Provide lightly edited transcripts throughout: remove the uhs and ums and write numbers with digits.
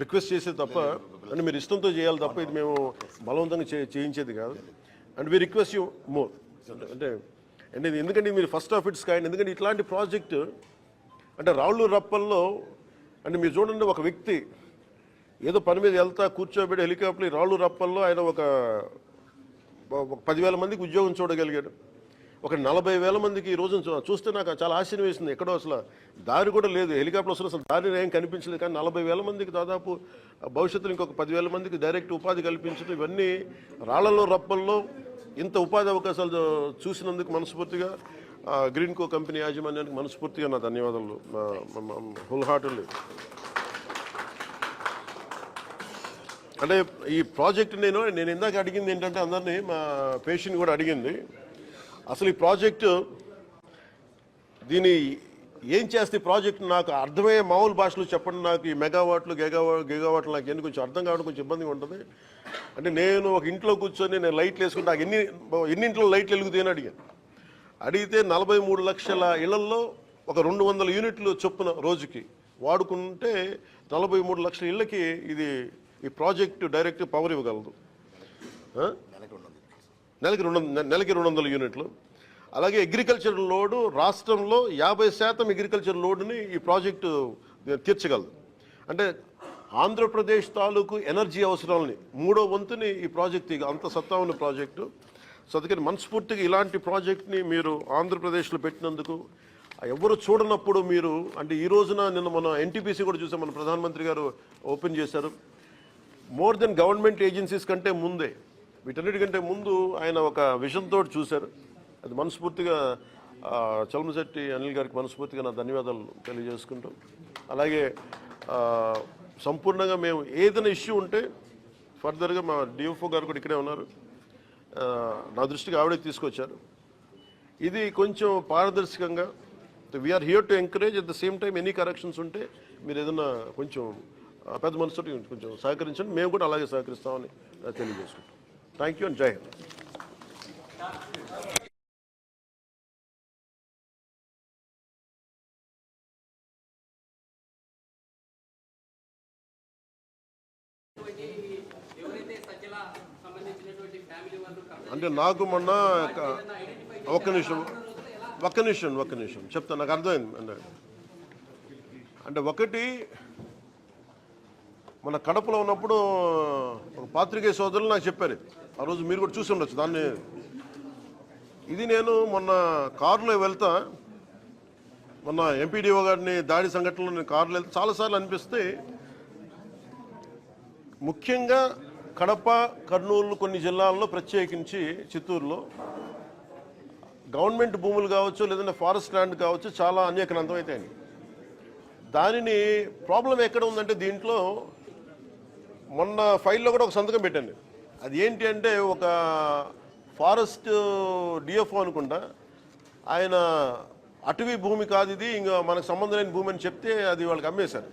Request చేసేది తప్ప, అంటే మీరు ఇష్టంతో చేయాలి తప్ప ఇది మేము బలవంతంగా చేయించేది కాదు. And we request you more అంటే ఎందుకంటే మీరు ఫస్ట్ ఆఫ్ ఇట్స్ కైండ్. ఎందుకంటే ఇట్లాంటి ప్రాజెక్టు అంటే రాళ్ళు రప్పల్లో అంటే మీరు చూడండి, ఒక వ్యక్తి ఏదో పని మీద వెళ్తా కూర్చోబెట్టి హెలికాప్టర్ రాళ్ళు రప్పల్లో ఆయన ఒక 10,000 మందికి ఉద్యోగం చూడగలిగాడు. ఒక 40,000 మందికి ఈ రోజు చూస్తే నాకు చాలా ఆశ్చర్యం వేసింది. ఎక్కడో అసలు దారి కూడా లేదు, హెలికాప్టర్ అసలు దారి ఏం కనిపించలేదు. కానీ 40,000 మందికి దాదాపు భవిష్యత్తులో ఇంకొక 10,000 మందికి డైరెక్ట్ ఉపాధి కల్పించడం, ఇవన్నీ రాళ్లలో రప్పల్లో ఇంత ఉపాధి అవకాశాలు చూసినందుకు మనస్ఫూర్తిగా గ్రీన్కో కంపెనీ యాజమాన్యానికి మనస్ఫూర్తిగా నా ధన్యవాదాలు, హోల్ హార్టెడ్లీ. అంటే ఈ ప్రాజెక్ట్ నేను ఇందాక అడిగింది ఏంటంటే, అందరినీ మా పేషెంట్ కూడా అడిగింది, అసలు ఈ ప్రాజెక్టు దీన్ని ఏం చేస్తే ఈ ప్రాజెక్టు నాకు అర్థమయ్యే మామూలు భాషలో చెప్పండి. నాకు ఈ మెగావాట్లు గిగావాట్లు నాకు ఎందుకు కొంచెం అర్థం కావడం కొంచెం ఇబ్బందిగా ఉంటుంది. అంటే నేను ఒక ఇంట్లో కూర్చొని నేను లైట్లు వేసుకుంటే నాకు ఎన్ని ఇంట్లో లైట్లు వెలుగుతాయని అడిగితే 43 లక్షల ఇళ్లల్లో ఒక 200 యూనిట్లు చొప్పున రోజుకి వాడుకుంటే 43 లక్షల ఇళ్ళకి ఈ ప్రాజెక్టు డైరెక్ట్ పవర్ ఇవ్వగలదు. నెలకి 200 యూనిట్లు. అలాగే అగ్రికల్చర్ లోడు రాష్ట్రంలో 50% అగ్రికల్చర్ లోడుని ఈ ప్రాజెక్టు తీర్చగలదు. అంటే ఆంధ్రప్రదేశ్ తాలూకు ఎనర్జీ అవసరాలని 3వ వంతుని ఈ ప్రాజెక్టు, అంత సత్తా ఉన్న ప్రాజెక్టు. సో అందుకని మనస్ఫూర్తిగా ఇలాంటి ప్రాజెక్ట్ని మీరు ఆంధ్రప్రదేశ్లో పెట్టినందుకు, ఎవరు చూడనప్పుడు మీరు అంటే ఈ రోజున నిన్న మన ఎన్టీపీసీ కూడా చూసాం, మన ప్రధానమంత్రి గారు ఓపెన్ చేశారు. మోర్ దెన్ గవర్నమెంట్ ఏజెన్సీస్ కంటే ముందే, వీటన్నిటికంటే ముందు ఆయన ఒక విజన్ తోటి చూశారు. అది మనస్ఫూర్తిగా చలమశెట్టి అనిల్ గారికి మనస్ఫూర్తిగా నా ధన్యవాదాలు తెలియజేసుకుంటాం. అలాగే సంపూర్ణంగా మేము ఏదైనా ఇష్యూ ఉంటే ఫర్దర్గా మా డిఎఫ్ఓ గారు కూడా ఇక్కడే ఉన్నారు, నా దృష్టికి ఆవిడే తీసుకొచ్చారు. ఇది కొంచెం పారదర్శకంగా we are here to encourage, at the same time any corrections ఉంటే మీరు ఏదైనా కొంచెం పెద్ద మనసుతో కొంచెం సహకరించండి, మేము కూడా అలాగే సహకరిస్తామని తెలియజేసుకుంటాం. థ్యాంక్ యూ అండ్ జై హింద్. అంటే నాకు మొన్న ఒక్క నిమిషం చెప్తాను, నాకు అర్థమైంది. అంటే ఒకటి మన కడపలో ఉన్నప్పుడు ఒక పాత్రికేయ సోదరులు నాకు చెప్పారు, ఆ రోజు మీరు కూడా చూసి ఉండొచ్చు దాన్ని. ఇది నేను మొన్న కారులో వెళ్తా, మొన్న ఎంపీడీఓ గారిని దాడి సంఘటనలో నేను కారులో వెళ్తే చాలాసార్లు అనిపిస్తే, ముఖ్యంగా కడప, కర్నూలు కొన్ని జిల్లాల్లో, ప్రత్యేకించి చిత్తూరులో గవర్నమెంట్ భూములు కావచ్చు, లేదంటే ఫారెస్ట్ ల్యాండ్ కావచ్చు, చాలా అన్యాక్రాంతం అవుతాయి. దానిని ప్రాబ్లం ఎక్కడ ఉందంటే, దీంట్లో మొన్న ఫైల్లో కూడా ఒక సంతకం పెట్టండి. అది ఏంటి అంటే, ఒక ఫారెస్ట్ డిఎఫ్ఓ అనుకుంటా, ఆయన అటవీ భూమి కాదు ఇది, ఇంకా మనకు సంబంధం లేని భూమి అని చెప్తే అది వాళ్ళకి అమ్మేశారు.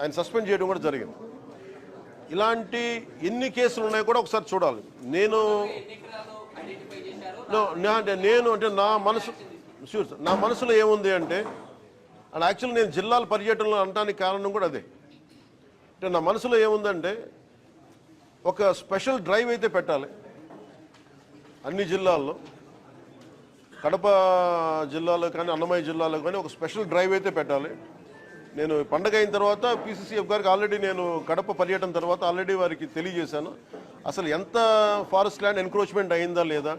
ఆయన సస్పెండ్ చేయడం కూడా జరిగింది. ఇలాంటి ఎన్ని కేసులు ఉన్నాయో కూడా ఒకసారి చూడాలి. నేను అంటే నా మనసులో ఏముంది అంటే, అండ్ యాక్చువల్లీ నేను జిల్లాల పర్యటనలో అనడానికి కారణం కూడా అదే. అంటే నా మనసులో ఏముందంటే, ఒక స్పెషల్ డ్రైవ్ అయితే పెట్టాలి అన్ని జిల్లాల్లో, కడప జిల్లాలో కానీ అన్నమయ్య జిల్లాలో కానీ ఒక స్పెషల్ డ్రైవ్ అయితే పెట్టాలి. నేను పండగ అయిన తర్వాత పీసీసీఎఫ్ గారికి ఆల్రెడీ నేను కడప పర్యటన తర్వాత ఆల్రెడీ వారికి తెలియజేశాను, అసలు ఎంత ఫారెస్ట్ ల్యాండ్ ఎన్క్రోచ్మెంట్ అయిందా లేదా.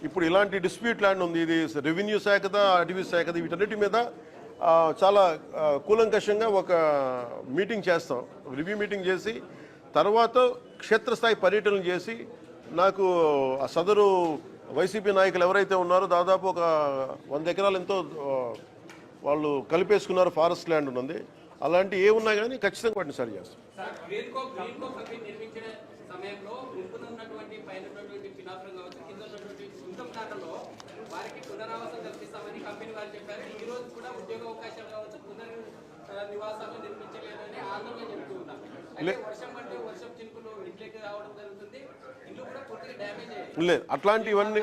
ఇప్పుడు ఇలాంటి డిస్ప్యూట్ ల్యాండ్ ఉంది, ఇది రెవెన్యూ శాఖదా, అటవీ శాఖదా, వీటన్నిటి మీద చాలా కూలంకషంగా ఒక మీటింగ్ చేస్తాం, రివ్యూ మీటింగ్ చేసి తర్వాత క్షేత్రస్థాయి పర్యటనలు చేసి, నాకు ఆ సదరు వైసీపీ నాయకులు ఎవరైతే ఉన్నారో దాదాపు ఒక 100 ఎకరాలు ఎంతో వాళ్ళు కలిపేసుకున్నారు, ఫారెస్ట్ ల్యాండ్ ఉన్నది. అలాంటి ఏ ఉన్నా కానీ ఖచ్చితంగా వాటిని సరి చేస్తాం. లేదు అట్లాంటివన్నీ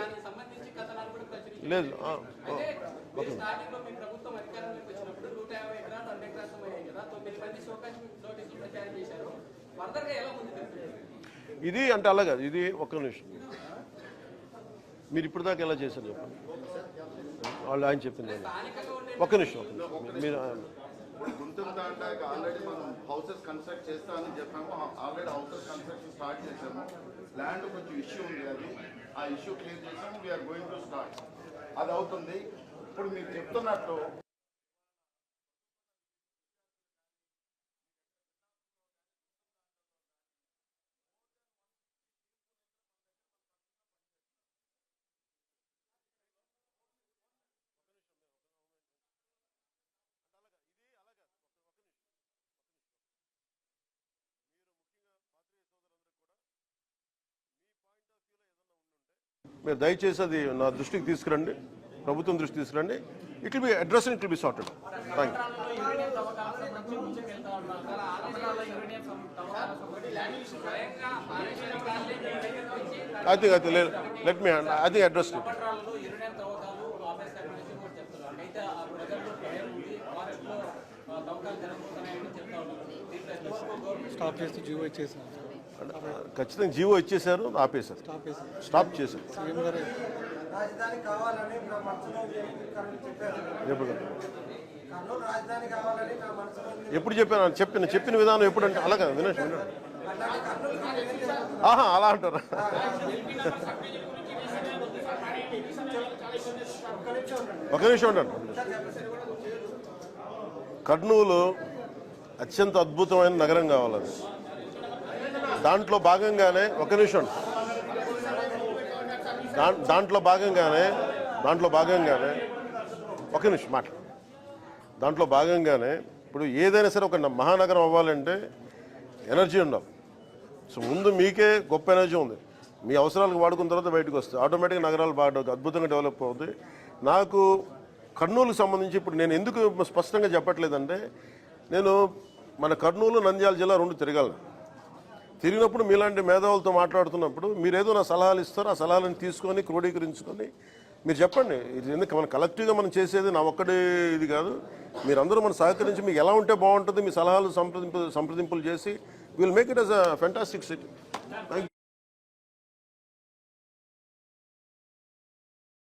లేదు. ఇది అంటే అలాగా ఇది ఒక్క నిమిషం మీరు ఇప్పుడు దాకా ఎలా చేశారు చెప్పండి వాళ్ళు ఆయన చెప్పింది ఒక్క నిమిషం మీరు గుంటూరు దాంట్లో ఆల్రెడీ మనం హౌసెస్ కన్స్ట్రక్ట్ చేస్తామని చెప్పాము. ఆల్రెడీ హౌసెస్ కన్స్ట్రక్షన్ స్టార్ట్ చేసాము. ల్యాండ్ కొంచెం ఇష్యూ ఉంది, అది ఆ ఇష్యూ క్లియర్ చేసాము. We are going to start. అది అవుతుంది. ఇప్పుడు మీరు చెప్తున్నట్టు మీరు దయచేసి అది నా దృష్టికి తీసుకురండి, ప్రభుత్వం దృష్టి తీసుకురండి. It will be address, it will be sorted. Thank you. I think let me I think address it. Stop చేస్తూ జీవో ఇచ్చేసారు. ఖచ్చితంగా జీవో ఇచ్చేశారు, ఆపేశారు, స్టాప్ చేశారు. సీఎం గారు రాజధాని కావాలని నా మనసులో చెప్పారు. కర్నూలు రాజధాని కావాలని నా మనసులో ఎప్పుడు చెప్పాను చెప్పిన విధానం ఎప్పుడంటే అలాగా వినండి. ఆహా అలా అంటారా? ఒక నిమిషం ఉండండి. కర్నూలు అత్యంత అద్భుతమైన నగరం కావాలని దాంట్లో భాగంగానే ఒక నిమిషం దాంట్లో భాగంగానే ఒక నిమిషం మాట్లాడు. దాంట్లో భాగంగానే ఇప్పుడు ఏదైనా సరే ఒక మహానగరం అవ్వాలంటే ఎనర్జీ ఉండాలి. సో ముందు మీకే గొప్ప ఎనర్జీ ఉంది, మీ అవసరాలకు వాడుకున్న తర్వాత బయటకు వస్తాయి, ఆటోమేటిక్గా నగరాలు బాగా అద్భుతంగా డెవలప్ అవుతాయి. నాకు కర్నూలుకు సంబంధించి ఇప్పుడు నేను ఎందుకు స్పష్టంగా చెప్పట్లేదంటే, నేను మన కర్నూలు నంద్యాల జిల్లా రెండు తిరిగినప్పుడు మీలాంటి మేధావులతో మాట్లాడుతున్నప్పుడు మీరేదో నా సలహాలు ఇస్తారు, ఆ సలహాలను తీసుకొని క్రోడీకరించుకొని మీరు చెప్పండి. ఇది ఎందుకు మన కలెక్టివ్గా మనం చేసేది నా ఒక్కడే ఇది కాదు. మీరందరూ మనం సహకరించి మీకు ఎలా ఉంటే బాగుంటుంది, మీ సలహాలు సంప్రదింపులు చేసి will make it as a fantastic city. Thank you.